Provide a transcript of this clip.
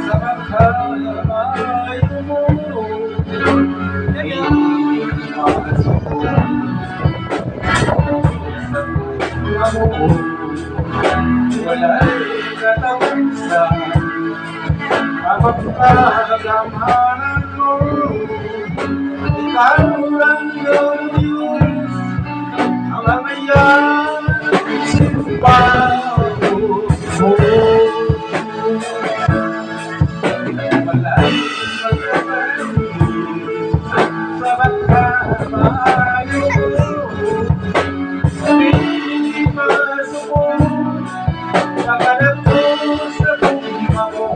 sa pagkalayo mo, ay iniwasan ko sa puso mo. Wala'y katapusan ang pagkakamanan mo. Ikaw lang Diyos, ang amayan simpaw mo. Wala'y magkakaroon sa pagkakamayo mo. Hindi masubok sa kalat mo sa tugma mo.